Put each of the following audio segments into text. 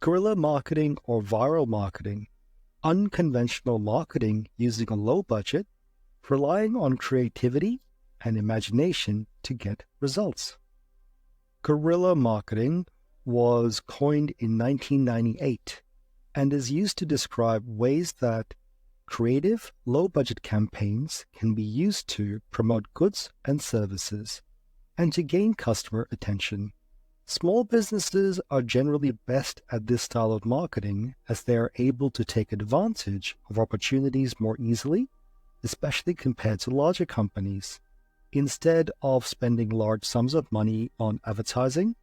Guerrilla marketing or viral marketing, unconventional marketing using a low budget, relying on creativity and imagination to get results. Guerrilla marketing was coined in 1998 and is used to describe ways that creative, low-budget campaigns can be used to promote goods and services and to gain customer attention. Small businesses are generally best at this style of marketing as they are able to take advantage of opportunities more easily, especially compared to larger companies. Instead of spending large sums of money on advertising,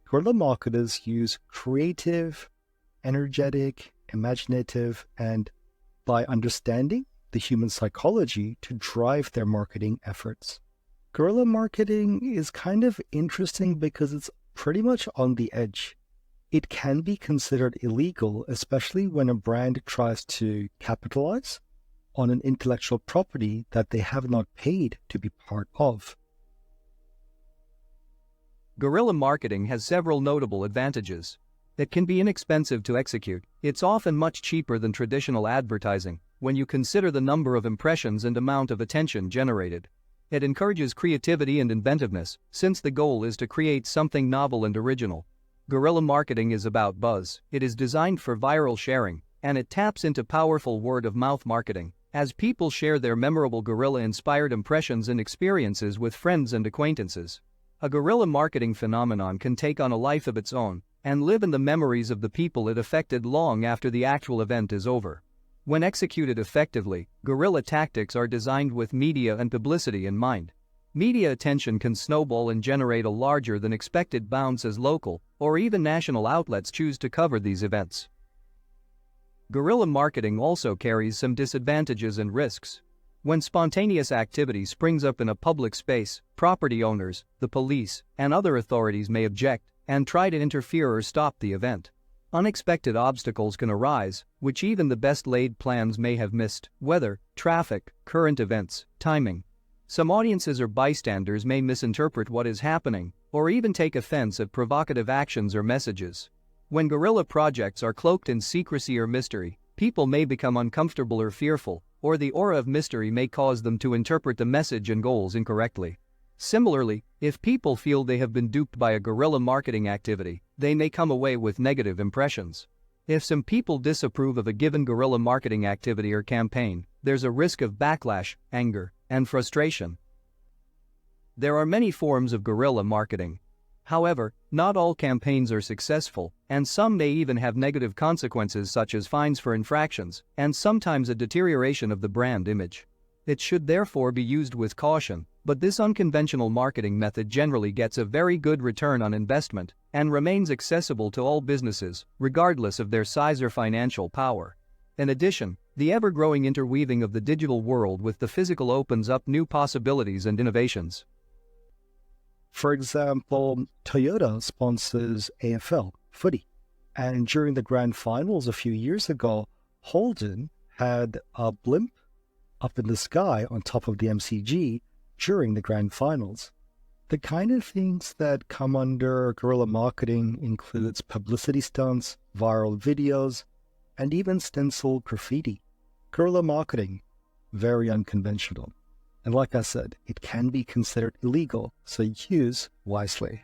guerrilla marketers use creative, energetic, imaginative, and by understanding the human psychology to drive their marketing efforts. Guerrilla marketing is kind of interesting because it's pretty much on the edge. It can be considered illegal, especially when a brand tries to capitalize on an intellectual property that they have not paid to be part of. Guerrilla marketing has several notable advantages. It can be inexpensive to execute. It's often much cheaper than traditional advertising when you consider the number of impressions and amount of attention generated. It encourages creativity and inventiveness, since the goal is to create something novel and original. Guerrilla marketing is about buzz. It is designed for viral sharing, and it taps into powerful word-of-mouth marketing, as people share their memorable guerrilla-inspired impressions and experiences with friends and acquaintances. A guerrilla marketing phenomenon can take on a life of its own and live in the memories of the people it affected long after the actual event is over. When executed effectively, guerrilla tactics are designed with media and publicity in mind. Media attention can snowball and generate a larger than expected bounce as local or even national outlets choose to cover these events. Guerrilla marketing also carries some disadvantages and risks. When spontaneous activity springs up in a public space, property owners, the police, and other authorities may object and try to interfere or stop the event. Unexpected obstacles can arise, which even the best-laid plans may have missed: weather, traffic, current events, timing. Some audiences or bystanders may misinterpret what is happening or even take offense at provocative actions or messages. When guerrilla projects are cloaked in secrecy or mystery, people may become uncomfortable or fearful, or the aura of mystery may cause them to interpret the message and goals incorrectly. Similarly, if people feel they have been duped by a guerrilla marketing activity, they may come away with negative impressions. If some people disapprove of a given guerrilla marketing activity or campaign, there's a risk of backlash, anger, and frustration. There are many forms of guerrilla marketing. However, not all campaigns are successful, and some may even have negative consequences such as fines for infractions and sometimes a deterioration of the brand image. It should therefore be used with caution, but this unconventional marketing method generally gets a very good return on investment and remains accessible to all businesses, regardless of their size or financial power. In addition, the ever-growing interweaving of the digital world with the physical opens up new possibilities and innovations. For example, Toyota sponsors AFL footy, and during the grand finals a few years ago, Holden had a blimp up in the sky on top of the MCG during the grand finals. The kind of things that come under guerrilla marketing includes publicity stunts, viral videos, and even stencil graffiti. Guerrilla marketing, very unconventional. And like I said, it can be considered illegal, so use wisely.